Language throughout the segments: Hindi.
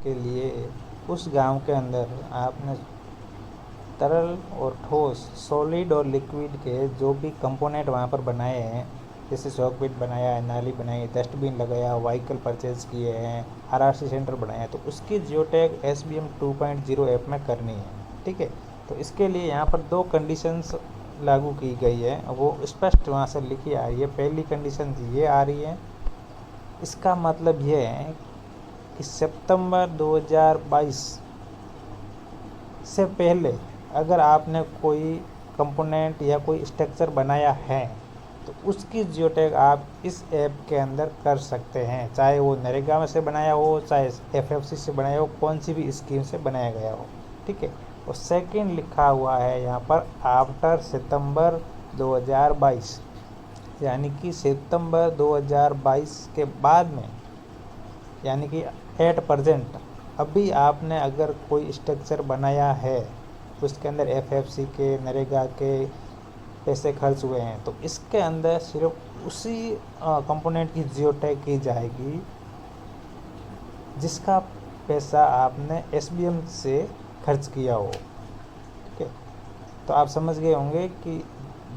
के लिए उस गांव के अंदर आपने तरल और ठोस, सॉलिड और लिक्विड के जो भी कंपोनेंट वहाँ पर बनाए हैं, जैसे चॉकपीट बनाया है, नाली बनाई है, डस्टबिन लगाया, व्हीकल परचेज किए हैं, आरआरसी सेंटर बनाया है, तो उसकी जियोटैग SBM 2.0 ऐप में करनी है। ठीक है, तो इसके लिए यहाँ पर 2 कंडीशंस लागू की गई है, वो स्पष्ट वहाँ से लिखी आ रही है। पहली कंडीशन ये आ रही है, इसका मतलब ये है कि सितंबर 2022 से पहले अगर आपने कोई कंपोनेंट या कोई स्ट्रक्चर बनाया है तो उसकी जियोटैग आप इस ऐप के अंदर कर सकते हैं, चाहे वो नरेगा में से बनाया हो, चाहे FFC से बनाया हो, कौन सी भी स्कीम से बनाया गया हो। ठीक है, और सेकंड लिखा हुआ है यहाँ पर आफ्टर सितंबर 2022, यानी कि सितंबर 2022 के बाद में, यानी कि एट प्रेजेंट अभी आपने अगर कोई स्ट्रक्चर बनाया है, उसके अंदर FFC के, नरेगा के पैसे खर्च हुए हैं, तो इसके अंदर सिर्फ उसी कंपोनेंट की जियोटैग की जाएगी जिसका पैसा आपने SBM से खर्च किया हो। ठीक है, तो आप समझ गए होंगे कि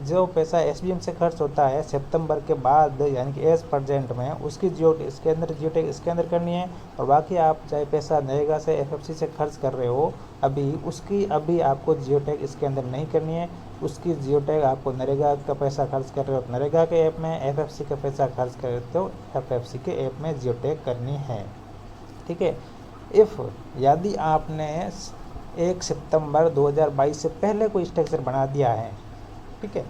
जो पैसा SBM से खर्च होता है सितंबर के बाद, यानी कि एज प्रेजेंट में, उसकी इसके अंदर जियोटैग इसके अंदर करनी है, और बाकी आप चाहे पैसा नरेगा से, FFC से खर्च कर रहे हो अभी, उसकी अभी आपको जियोटैग इसके अंदर नहीं करनी है। उसकी जियोटैग आपको नरेगा का पैसा खर्च कर रहे हो तो नरेगा के ऐप में, FFC का पैसा खर्च कर रहे हो तो FFC के ऐप में जियोटैग करनी है। ठीक है, यदि आपने 1 सितंबर 2022 से पहले कोई स्ट्रक्चर बना दिया है, ठीक है,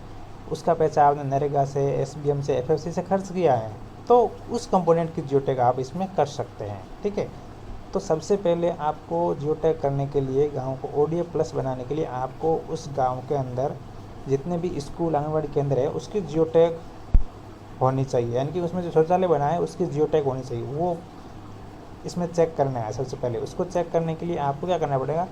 उसका पैसा आपने नरेगा से, SBM से, FFC से खर्च किया है, तो उस कंपोनेंट की जियोटैग आप इसमें कर सकते हैं। ठीक है, तो सबसे पहले आपको जियोटैग करने के लिए, गांव को ODF प्लस बनाने के लिए, आपको उस गांव के अंदर जितने भी स्कूल, आंगनबाड़ी केंद्र है उसकी जियोटैग होनी चाहिए, यानी कि उसमें जो शौचालय बना है उसकी जियोटैग होनी चाहिए, वो इसमें चेक करना है। सबसे पहले उसको चेक करने के लिए आपको क्या करना पड़ेगा,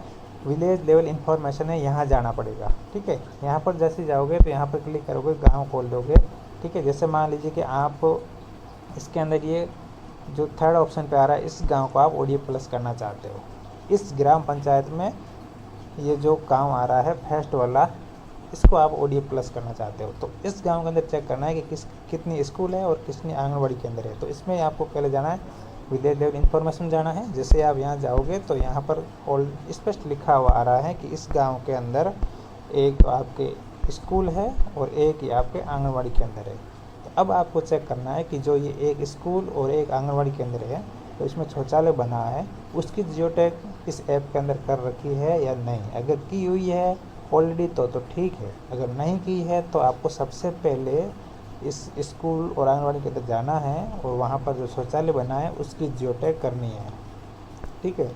विलेज लेवल इन्फॉर्मेशन है, यहाँ जाना पड़ेगा। ठीक है, यहाँ पर जैसे जाओगे तो यहाँ पर क्लिक करोगे, गांव खोल दोगे। ठीक है, जैसे मान लीजिए कि आप इसके अंदर ये जो थर्ड ऑप्शन पे आ रहा है, इस गांव को आप ODF प्लस करना चाहते हो, इस ग्राम पंचायत में ये जो गांव आ रहा है फर्स्ट वाला, इसको आप ODF प्लस करना चाहते हो, तो इस गांव के अंदर चेक करना है कि कितनी स्कूल है और कितनी आंगनबाड़ी केंद्र है। तो इसमें आपको पहले जाना है, विलेज लेवल इन्फॉर्मेशन जाना है। जैसे आप यहाँ जाओगे तो यहाँ पर ऑल स्पष्ट लिखा हुआ आ रहा है कि इस गांव के अंदर एक आपके स्कूल है और एक ही आपके आंगनबाड़ी केंद्र है। तो अब आपको चेक करना है कि जो ये एक स्कूल और एक आंगनबाड़ी केंद्र है, तो इसमें शौचालय बना है, उसकी जियोटैग इस ऐप के अंदर कर रखी है या नहीं। अगर की हुई है ऑलरेडी तो ठीक है, अगर नहीं की है तो आपको सबसे पहले इस स्कूल और आंगनबाड़ी के अंदर जाना है और वहाँ पर जो शौचालय बना है उसकी जियोटैग करनी है। ठीक है,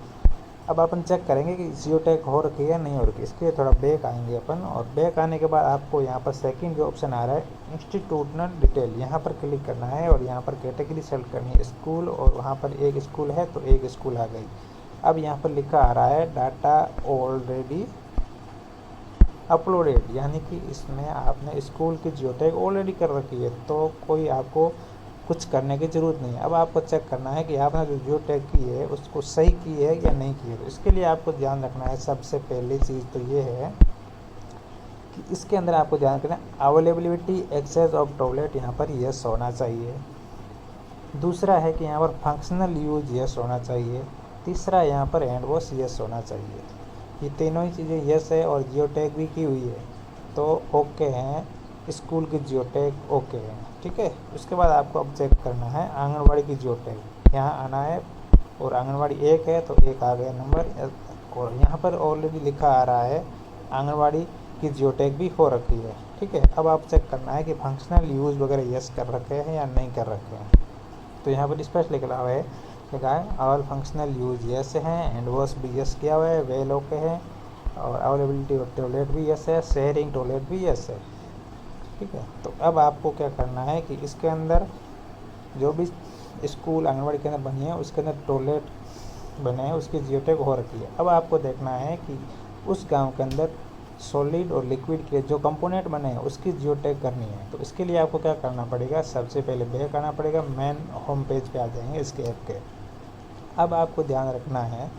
अब अपन चेक करेंगे कि जियोटैग हो रखी है या नहीं हो रखी। इसके लिए थोड़ा बैक आएंगे अपन, और बैक आने के बाद आपको यहाँ पर सेकंड जो ऑप्शन आ रहा है, इंस्टीट्यूशनल डिटेल, यहाँ पर क्लिक करना है और यहाँ पर कैटेगरी सेलेक्ट करनी है स्कूल, और वहाँ पर एक स्कूल है तो एक स्कूल आ गई। अब यहाँ पर लिखा आ रहा है डाटा ऑलरेडी अपलोडेड, यानी कि इसमें आपने स्कूल की जियोटैग ऑलरेडी कर रखी है, तो कोई आपको कुछ करने की ज़रूरत नहीं है। अब आपको चेक करना है कि आपने जो जियोटैग की है उसको सही की है या नहीं की है। तो इसके लिए आपको ध्यान रखना है, सबसे पहली चीज़ तो ये है कि इसके अंदर आपको ध्यान रखना है अवेलेबिलिटी एक्सेस ऑफ टॉयलेट, यहाँ पर यस होना चाहिए। दूसरा है कि यहाँ पर फंक्शनल यूज यस होना चाहिए। तीसरा यहाँ पर हैंड वॉश यस होना चाहिए। ये तीनों ही चीज़ें यस है और जियोटैग भी की हुई है तो ओके हैं, स्कूल की जियोटैग ओके है। ठीक है, उसके बाद आपको अब चेक करना है आंगनबाड़ी की जियोटैग, यहाँ आना है और आंगनबाड़ी एक है तो एक आ गया नंबर, और यहाँ पर ऑलरेडी लिखा आ रहा है आंगनबाड़ी की जियोटैग भी हो रखी है। ठीक है, अब आप चेक करना है कि फंक्शनल यूज़ वगैरह यस कर रखे हैं या नहीं कर रखे हैं। तो यहाँ पर स्पष्ट लिखा हुआ है, ऑल फंक्शनल यूज यस हैं, हैंड वॉश भी यस किया हुआ है, वेल ओके है, और अवेलेबिलिटी ऑफ टॉयलेट भी यस है, शेयरिंग टॉयलेट भी यस है। ठीक है, तो अब आपको क्या करना है कि इसके अंदर जो भी स्कूल, आंगनबाड़ी के अंदर बनी है उसके अंदर टॉयलेट बने हैं, उसकी जियोटैग हो रखी है। अब आपको देखना है कि उस गांव के अंदर सॉलिड और लिक्विड के जो कंपोनेंट बने हैं उसकी जियोटैग करनी है। तो इसके लिए आपको क्या करना पड़ेगा, सबसे पहले बैक आना पड़ेगा, मेन होम पेज पे आ जाएंगे इसके ऐप के। अब आपको ध्यान रखना है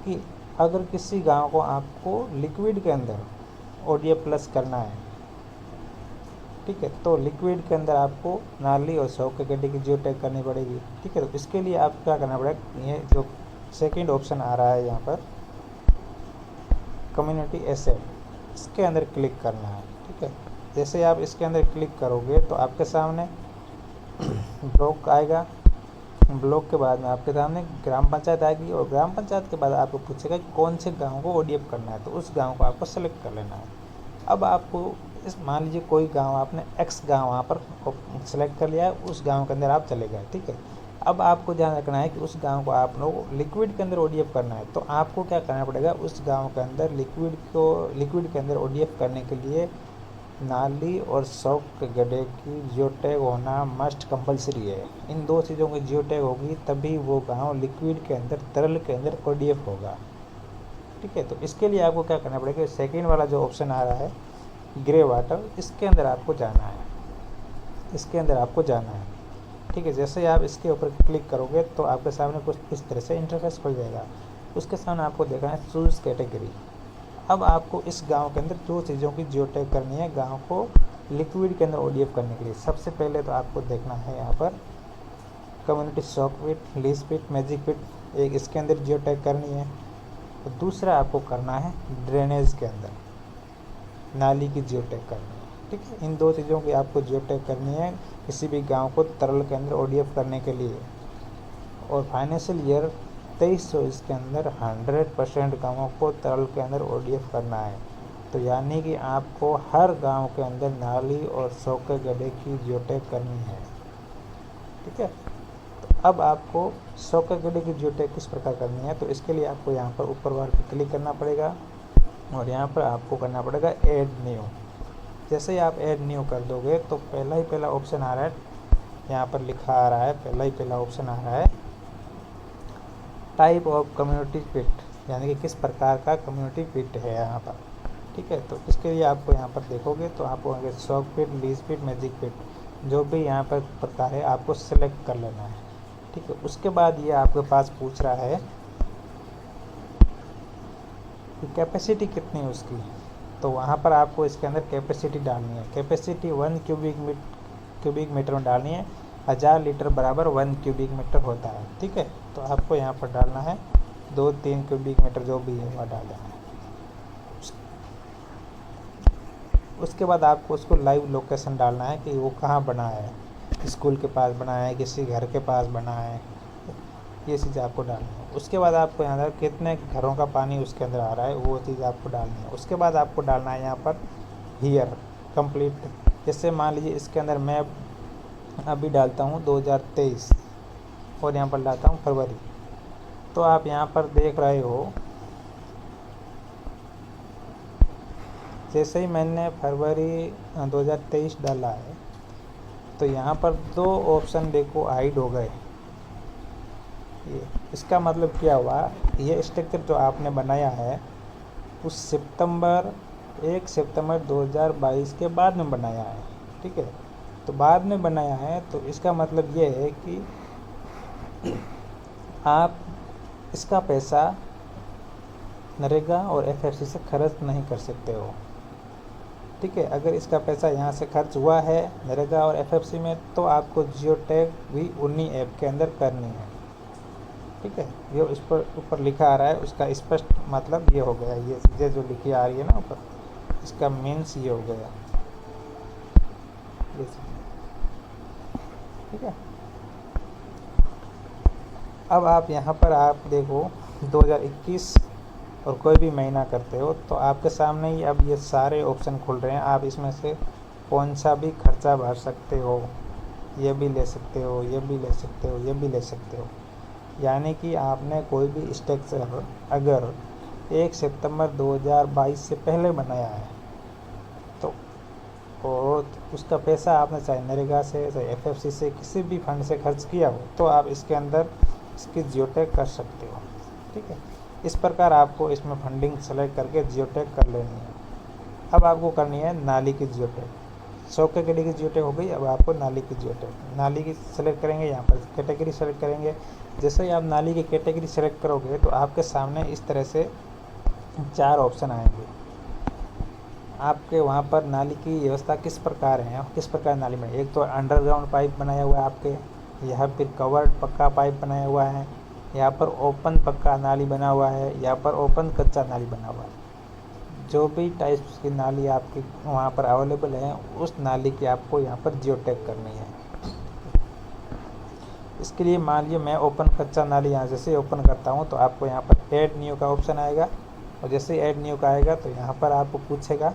कि अगर किसी गांव को आपको लिक्विड के अंदर ODF प्लस करना है, ठीक है, तो लिक्विड के अंदर आपको नाली और 100 के गड्ढे की जियो टैग करनी पड़ेगी, ठीक है। तो इसके लिए आपको क्या करना पड़ेगा, ये जो सेकंड ऑप्शन आ रहा है यहाँ पर कम्युनिटी एसेट, इसके अंदर क्लिक करना है, ठीक है। जैसे आप इसके अंदर क्लिक करोगे तो आपके सामने ब्लॉक आएगा, ब्लॉक के बाद में आपके सामने ग्राम पंचायत आएगी और ग्राम पंचायत के बाद आपको पूछेगा कि कौन से गांव को ODF करना है, तो उस गांव को आपको सेलेक्ट कर लेना है। अब आपको इस मान लीजिए कोई गांव आपने X गांव वहाँ पर सेलेक्ट कर लिया है, उस गांव के अंदर आप चले गए, ठीक है। अब आपको ध्यान रखना है कि उस गांव को आप लोग लिक्विड के अंदर ODF करना है, तो आपको क्या करना पड़ेगा, उस गांव के अंदर लिक्विड के अंदर ODF करने के लिए नाली और 100 के गड्ढे की जियो टैग होना मस्ट कंपलसरी है। इन दो चीज़ों की जियो टैग होगी तभी वो गांव लिक्विड के अंदर, तरल के अंदर ODF होगा, ठीक है। तो इसके लिए आपको क्या करना पड़ेगा, सेकेंड वाला जो ऑप्शन आ रहा है ग्रे वाटर, इसके अंदर आपको जाना है, इसके अंदर आपको जाना है, ठीक है। जैसे आप इसके ऊपर क्लिक करोगे तो आपके सामने कुछ इस तरह से इंटरफेस खुल जाएगा। उसके सामने आपको देखना है चूज कैटेगरी। अब आपको इस गांव के अंदर दो चीज़ों की जियो टैग करनी है गांव को लिक्विड के अंदर ODF करने के लिए। सबसे पहले तो आपको देखना है यहाँ पर कम्युनिटी सॉक पिट, लीज पिट, मैजिक पिट, एक इसके अंदर जियो टैग करनी है। तो दूसरा आपको करना है ड्रेनेज के अंदर नाली की जियो टैग करनी है, ठीक है। इन दो चीज़ों की आपको जियो टैग करनी है किसी भी गांव को तरल के अंदर ODF करने के लिए। और फाइनेंशियल ईयर 2324 के अंदर 100% गाँवों को तरल के अंदर ODF करना है। तो यानी कि आपको हर गांव के अंदर नाली और 100 के गड्ढे की जियो टैग करनी है, ठीक है। तो अब आपको 100 के गड्ढे की जियो टैग किस प्रकार करनी है, तो इसके लिए आपको यहाँ पर ऊपर बार पर क्लिक करना पड़ेगा और यहाँ पर आपको करना पड़ेगा ऐड न्यू। जैसे ही आप ऐड न्यू कर दोगे तो पहला ऑप्शन आ रहा है, यहाँ पर लिखा आ रहा है, पहला ऑप्शन आ रहा है टाइप ऑफ कम्युनिटी पिट, यानी कि किस प्रकार का कम्युनिटी पिट है यहाँ पर, ठीक है। तो इसके लिए आपको यहाँ पर देखोगे तो आपको सॉक पिट, लीज पिट, मैजिक पिट, जो भी यहाँ पर प्रकार है आपको सेलेक्ट कर लेना है, ठीक है। उसके बाद ये आपके पास पूछ रहा है कि कैपेसिटी कितनी है उसकी, तो वहाँ पर आपको इसके अंदर कैपेसिटी डालनी है। कैपेसिटी 1 क्यूबिक मीटर में डालनी है। 1000 लीटर बराबर 1 क्यूबिक मीटर होता है, ठीक है। तो आपको यहाँ पर डालना है 2-3 क्यूबिक मीटर जो भी है वह डालना है। उसके बाद आपको उसको लाइव लोकेशन डालना है कि वो कहाँ बना है, स्कूल के पास बना है, किसी घर के पास बना है, ये चीज़ आपको डालनी है। उसके बाद आपको यहाँ पर कितने घरों का पानी उसके अंदर आ रहा है वो चीज़ आपको डालनी है। उसके बाद आपको डालना है यहाँ पर हीयर कंप्लीट। जैसे मान लीजिए इसके अंदर मैं अभी डालता हूँ 2023 और यहाँ पर डालता हूँ फरवरी, तो आप यहाँ पर देख रहे हो जैसे ही मैंने फरवरी 2023 डाला है तो यहाँ पर दो ऑप्शन देखो हाइड हो गए। ये इसका मतलब क्या हुआ, ये स्ट्रक्चर जो आपने बनाया है उस 1 सितंबर 2022 के बाद में बनाया है, ठीक है। तो बाद में बनाया है तो इसका मतलब ये है कि आप इसका पैसा नरेगा और FFC से खर्च नहीं कर सकते हो, ठीक है। अगर इसका पैसा यहाँ से खर्च हुआ है नरेगा और FFC में तो आपको जियो टैग भी उन्हीं ऐप के अंदर करनी है, ठीक है। ये इस पर ऊपर लिखा आ रहा है उसका स्पष्ट मतलब ये हो गया, ये जो लिखी आ रही है ना ऊपर, इसका मीन्स ये हो गया, ठीक है। अब आप यहाँ पर आप देखो 2021 और कोई भी महीना करते हो तो आपके सामने ही अब ये सारे ऑप्शन खुल रहे हैं। आप इसमें से कौन सा भी खर्चा भर सकते हो, ये भी ले सकते हो, ये भी ले सकते हो, ये भी ले सकते हो। यानी कि आपने कोई भी स्ट्रक्चर अगर 1 सितंबर 2022 से पहले बनाया है तो और उसका पैसा आपने चाहे नरेगा से, चाहे FFC से, किसी भी फंड से खर्च किया हो तो आप इसके अंदर इसकी जियो टैग कर सकते हो, ठीक है। इस प्रकार आपको इसमें फंडिंग सेलेक्ट करके जियो टैग कर लेनी है। अब आपको करनी है नाली की जियो टैग। 100 कैटेगरी की जियो टैग हो गई। अब आपको नाली की जियो टैग, नाली की सेलेक्ट करेंगे, यहाँ पर कैटेगरी सेलेक्ट करेंगे। जैसे ही आप नाली की कैटेगरी सेलेक्ट करोगे तो आपके सामने इस तरह से 4 ऑप्शन आएंगे। आपके वहाँ पर नाली की व्यवस्था किस प्रकार है, किस प्रकार नाली में, एक तो अंडरग्राउंड पाइप बनाया हुआ है आपके, यहाँ पर कवर्ड पक्का पाइप बनाया हुआ है, यहाँ पर ओपन पक्का नाली बना हुआ है, यहाँ पर ओपन कच्चा नाली बना हुआ है। जो भी टाइप्स की नाली आपकी वहाँ पर अवेलेबल है, उस नाली की आपको यहाँ पर जियो टैग करनी है। इसके लिए मान लीजिए मैं ओपन कच्चा नाली यहाँ जैसे ओपन करता हूँ तो आपको यहाँ पर ऐड न्यू का ऑप्शन आएगा, और जैसे ऐड न्यू का आएगा तो यहाँ पर आपको पूछेगा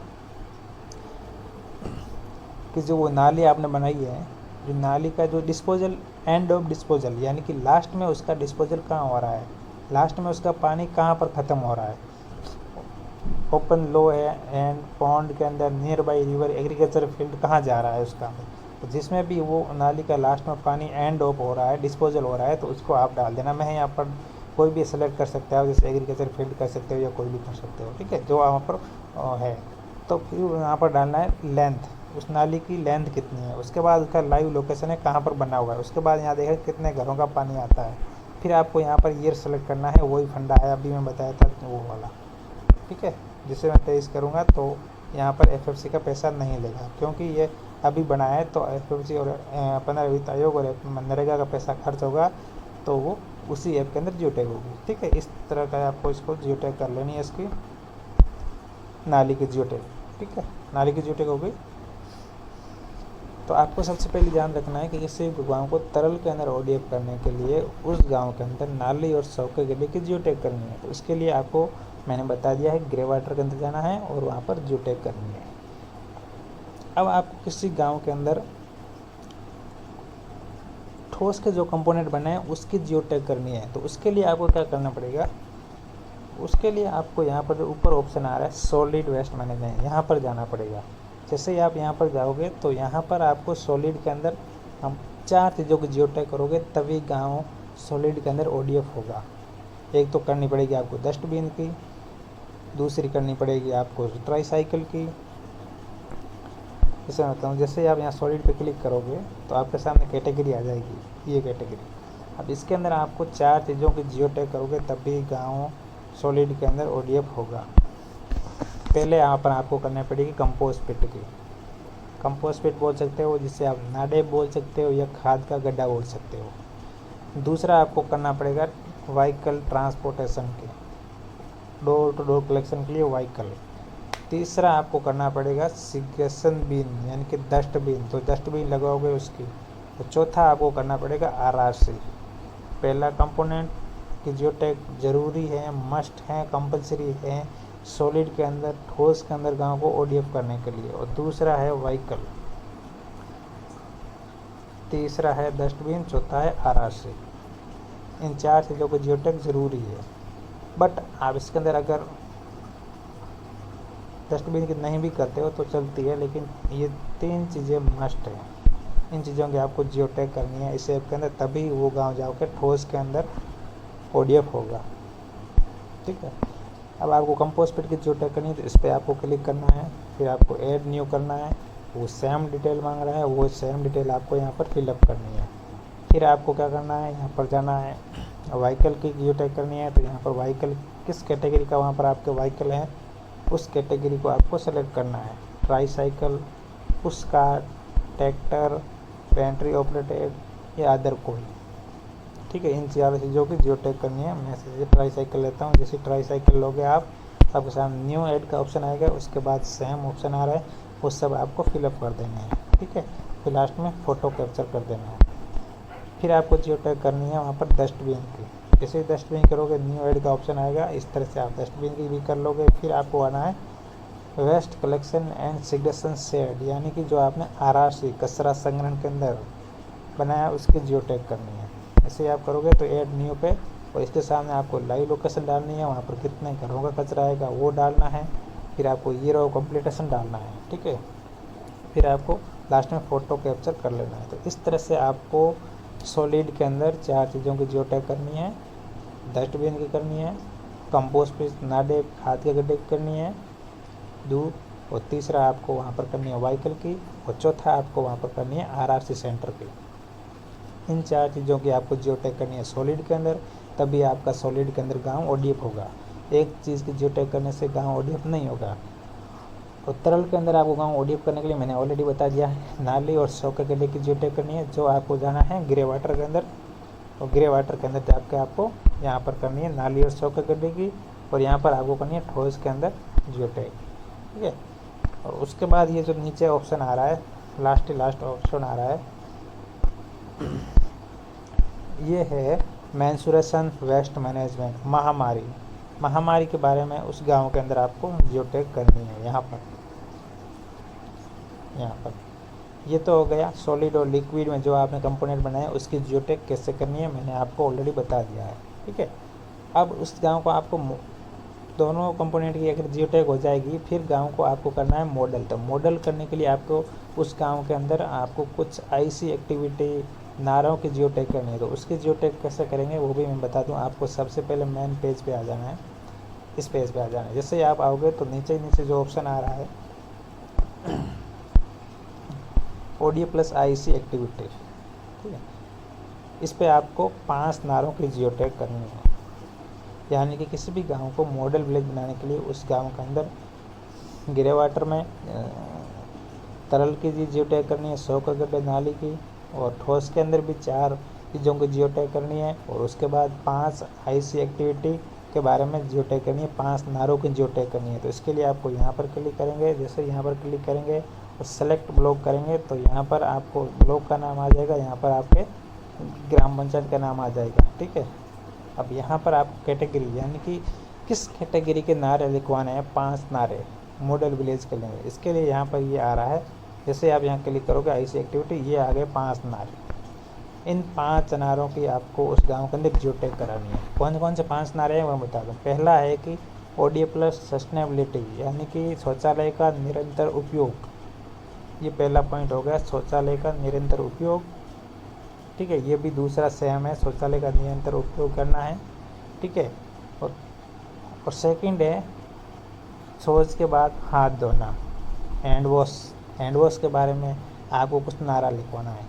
कि जो वो नाली आपने बनाई है, जो नाली का जो डिस्पोजल, एंड ऑफ डिस्पोजल, यानी कि लास्ट में उसका डिस्पोजल कहाँ हो रहा है, लास्ट में उसका पानी कहाँ पर ख़त्म हो रहा है। ओपन लो है एंड पॉन्ड के अंदर, near by river, agriculture field कहाँ जा रहा है उसका, तो जिसमें भी वो नाली का लास्ट में पानी एंड ऑफ हो रहा है, डिस्पोजल हो रहा है, तो उसको आप डाल देना। मैं यहाँ पर कोई भी सेलेक्ट कर सकता हो, जैसे एग्रीकल्चर फील्ड कर सकते हो या कोई भी कर सकते हो, ठीक है, जो वहाँ पर है। तो फिर यहाँ पर डालना है लेंथ, उस नाली की लेंथ कितनी है, उसके बाद उसका लाइव लोकेशन है कहाँ पर बना हुआ है, उसके बाद यहाँ देखें कितने घरों का पानी आता है। फिर आपको यहाँ पर ईयर सेलेक्ट करना है, वही फंडा है अभी मैं बताया था वो वाला, ठीक है। जिसे मैं 23 करूँगा तो यहाँ पर एफएफसी का पैसा नहीं लेगा, क्योंकि ये अभी बना है, तो एफएफसी और 15 वित्त आयोग और मनरेगा का पैसा खर्च होगा, तो वो उसी ऐप के अंदर जियो टैग होगी, ठीक है। इस तरह का आपको इसको जियो टैग कर लेनी है, इसकी नाली की जियो टैग, ठीक है, नाली की जियो टैग हो गई। तो आपको सबसे पहले ध्यान रखना है कि किसी गाँव को तरल के अंदर ओडीएफ करने के लिए उस गांव के अंदर नाली और सौके के लिए की जियो टैग करनी है। तो इसके लिए आपको मैंने बता दिया है, ग्रे वाटर के अंदर जाना है और वहाँ पर जियो टैग करनी है। अब आपको किसी गांव के अंदर ठोस के जो कंपोनेंट बने हैं उसकी जियो टैग करनी है, तो उसके लिए आपको क्या करना पड़ेगा, उसके लिए आपको यहाँ पर जो ऊपर ऑप्शन आ रहा है सॉलिड वेस्ट मैनेजमेंट, यहाँ पर जाना पड़ेगा। जैसे ही आप यहाँ पर जाओगे तो यहाँ पर आपको सॉलिड के अंदर हम 4 चीज़ों की जियो टैग करोगे तभी गांव सॉलिड के अंदर ओडीएफ होगा। एक तो करनी पड़ेगी आपको डस्टबिन की, दूसरी करनी पड़ेगी आपको ट्राईसाइकिल की। जैसे मैं बताऊँ, जैसे आप यहाँ सॉलिड पे क्लिक करोगे तो आपके सामने कैटेगरी आ जाएगी, ये कैटेगरी। अब इसके अंदर आपको 4 चीज़ों की जियो टैग करोगे तभी गाँव सॉलिड के अंदर ओडीएफ होगा। पहले यहाँ पर आपको करनी पड़ेगी कंपोस्ट पिट की, कंपोस्ट पिट बोल सकते हो, जिससे आप नाडे बोल सकते हो या खाद का गड्ढा बोल सकते हो। दूसरा आपको करना पड़ेगा व्हीकल ट्रांसपोर्टेशन की, डोर टू डोर कलेक्शन के लिए व्हीकल। तीसरा आपको करना पड़ेगा सिगरेशन बिन, यानी कि डस्टबिन, तो डस्टबिन लगाओगे उसकी। तो चौथा आपको करना पड़ेगा आरआरसी। पहला कंपोनेंट की जियो टैग जरूरी है, मस्ट है, कंपलसरी है सॉलिड के अंदर, ठोस के अंदर गांव को ओडीएफ करने के लिए, और दूसरा है व्हीकल, तीसरा है डस्टबिन, चौथा है आरआरसी। इन 4 चीज़ों को जियो टैग जरूरी है। बट आप इसके अंदर अगर डस्टबिन की नहीं भी करते हो तो चलती है, लेकिन ये 3 चीज़ें मस्ट हैं। इन चीज़ों की आपको जियो टैग करनी है इस ऐप के अंदर, तभी वो गांव जाओ के ठोस के अंदर ओडीएफ होगा, ठीक है। अब आपको कंपोस्ट पिट की जियो टैग करनी है तो इस पर आपको क्लिक करना है, फिर आपको ऐड न्यू करना है। वो सेम डिटेल मांग रहा है, वो सेम डिटेल आपको यहाँ पर फिलअप करनी है। फिर आपको क्या करना है, यहाँ पर जाना है, व्हीकल की जियो टैग करनी है, तो यहाँ पर व्हीकल किस कैटेगरी का वहाँ पर आपके व्हीकल है उस कैटेगरी को आपको सेलेक्ट करना है। ट्राईसाइकिल, उसका ट्रैक्टर, पेंट्री ऑपरेटेड या अदर कोई, ठीक है। इन 4 चीज़ों की जियो टैग करनी है। मैं से ट्राईसाइकिल लेता हूँ, जैसे ट्राईसाइकिल लोगे आप, आपके सामने न्यू ऐड का ऑप्शन आएगा, उसके बाद सेम ऑप्शन आ रहा है, वो सब आपको फिलअप कर देने हैं, ठीक है। फिर लास्ट में फ़ोटो कैप्चर कर देना है। फिर आपको जियो टैग करनी है वहाँ पर डस्टबिन की। जैसे डस्टबिन करोगे न्यू ऐड का ऑप्शन आएगा, इस तरह से आप डस्टबिन की भी कर लोगे। फिर आपको आना है waste collection and segregation shed, यानी कि जो आपने आरआरसी कचरा संग्रहण के अंदर बनाया उसकी जियो टैग करनी है। ऐसे आप करोगे तो ऐड न्यू पे, और इसके सामने आपको लाइव लोकेशन डालनी है, वहाँ पर कितने घरों का कचरा आएगा वो डालना है। फिर आपको ईयर ऑफ कंप्लीटेशन डालना है, ठीक है। फिर आपको लास्ट में फ़ोटो कैप्चर कर लेना है। तो इस तरह से आपको सॉलिड के अंदर 4 चीज़ों की जियो टैग करनी है, डस्टबिन की करनी है, कंपोस्ट पिट, नाडे, खाद के गड्ढे की करनी है, और तीसरा आपको वहाँ पर करनी है व्हीकल की, और चौथा आपको वहाँ पर करनी है आरआरसी सेंटर की। इन 4 चीज़ों की आपको जियोटैग करनी है सॉलिड के अंदर, तभी आपका सॉलिड के अंदर गाँव ओडीएफ होगा। एक चीज़ की जियोटैग करने से गाँव ओडीएफ नहीं होगा। और तरल के अंदर आपको गाँव ओडीएफ करने के लिए मैंने ऑलरेडी बता दिया है, नाली और सौके गड्ढे की जियोटैग करनी है, जो आपको जाना है ग्रे वाटर के अंदर। और ग्रे वाटर के अंदर जाकर आपको यहाँ पर करनी है नाली और सौके गड्ढे की, और यहाँ पर आपको करनी है ठोस के अंदर जियोटैग, ठीक है। और उसके बाद ये जो नीचे ऑप्शन आ रहा है, लास्ट ऑप्शन आ रहा है, ये है मेंसुरेशन वेस्ट मैनेजमेंट, महामारी के बारे में उस गांव के अंदर आपको जियोटैग करनी है। यहाँ पर ये तो हो गया सॉलिड और लिक्विड में जो आपने कंपोनेंट बनाया उसकी जियोटैग कैसे करनी है, मैंने आपको ऑलरेडी बता दिया है, ठीक है। अब उस गांव को आपको दोनों कंपोनेंट की अगर जियोटैग हो जाएगी, फिर गांव को आपको करना है मॉडल। तो मॉडल करने के लिए आपको उस गांव के अंदर आपको कुछ ऐसी एक्टिविटी नारों की जियोटैग करनी है। तो उसकी जियोटैग कैसे करेंगे वो भी मैं बता दूं आपको। सबसे पहले मेन पेज पे आ जाना है, इस पेज पे आ जाना है। जैसे ही आप आओगे तो नीचे जो ऑप्शन आ रहा है ओडीएफ प्लस आईसी एक्टिविटी, ठीक है, इस पे आपको 5 नारों की जियोटैग करनी है। यानी कि किसी भी गांव को मॉडल विलेज बनाने के लिए उस गांव के अंदर ग्रे वाटर में तरल की जियोटैग करनी है, 100 गड्ढे नाली की, और ठोस के अंदर भी 4 चीज़ों की जियोटैग करनी है। और उसके बाद 5 आईसी एक्टिविटी के बारे में जियोटैग करनी है, 5 नारों की जियोटैग करनी है। तो इसके लिए आपको यहाँ पर क्लिक करेंगे। जैसे यहाँ पर क्लिक करेंगे और सेलेक्ट ब्लॉक करेंगे तो यहाँ पर आपको ब्लॉक का नाम आ जाएगा, यहाँ पर आपके ग्राम पंचायत का नाम आ जाएगा, ठीक है। अब यहाँ पर आप कैटेगरी यानी कि किस कैटेगरी के नारे लिखवाने हैं, 5 नारे मॉडल विलेज के लिए। इसके लिए यहाँ पर ये आ रहा है, जैसे आप यहाँ क्लिक करोगे आईसी एक्टिविटी, ये आ गए 5 नारे। इन 5 नारों की आपको उस गांव के अंदर जियोटैग करानी है। कौन कौन से 5 नारे हैं वो बता दूँ। पहला है कि ओडीएफ प्लस सस्टेनेबिलिटी, यानी कि शौचालय का निरंतर उपयोग। ये पहला पॉइंट हो गया, शौचालय का निरंतर उपयोग, ठीक है। ये भी दूसरा सेम है, शौचालय का निरंतर उपयोग करना है, ठीक है। और सेकंड है शौच के बाद हाथ धोना, हैंड वॉश के बारे में आपको कुछ नारा लिखवाना है।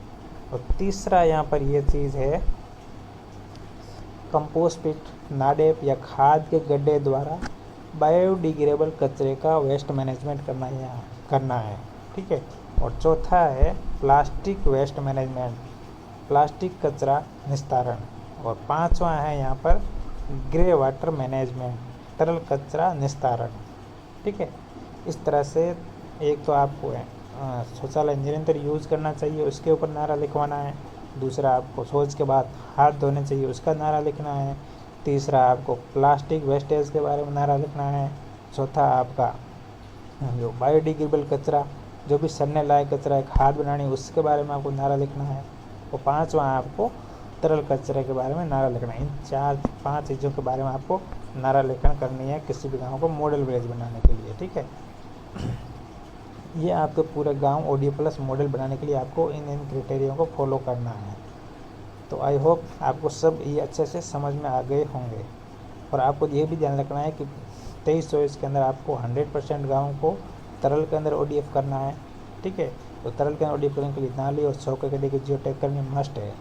और तीसरा यहाँ पर ये चीज़ है कंपोस्ट पिट, नाडेप या खाद के गड्ढे द्वारा बायोडिग्रेडेबल कचरे का वेस्ट मैनेजमेंट करना है, ठीक है। और चौथा है प्लास्टिक वेस्ट मैनेजमेंट, प्लास्टिक कचरा निस्तारण। और 5वां है यहाँ पर ग्रे वाटर मैनेजमेंट, तरल कचरा निस्तारण, ठीक है। इस तरह से एक तो आपको शौचालय निरंतर यूज़ करना चाहिए उसके ऊपर नारा लिखवाना है, दूसरा आपको शौच के बाद हाथ धोने चाहिए उसका नारा लिखना है, तीसरा आपको प्लास्टिक वेस्टेज के बारे में नारा लिखना है, चौथा आपका जो बायोडिग्रेडेबल कचरा जो भी सड़ने लायक कचरा है खाद बनानी उसके बारे में आपको नारा लिखना है, और 5वां आपको तरल कचरे के बारे में नारा लिखना है। इन 4-5 चीज़ों के बारे में आपको नारा लेखन करनी है किसी भी गांव को मॉडल विलेज बनाने के लिए, ठीक है। ये आपके पूरे गांव ओडीएफ प्लस मॉडल बनाने के लिए आपको इन क्राइटेरिया को फॉलो करना है। तो आई होप आपको सब ये अच्छे से समझ में आ गए होंगे। और आपको ये भी ध्यान रखना है कि 23-24 के अंदर आपको 100% गाँव को तरल के अंदर ओडीएफ करना है, ठीक है। तो तरल के अंदर ओडीएफ करने के लिए नाली और 100 गड्ढे की जियोटैग करनी मस्ट है।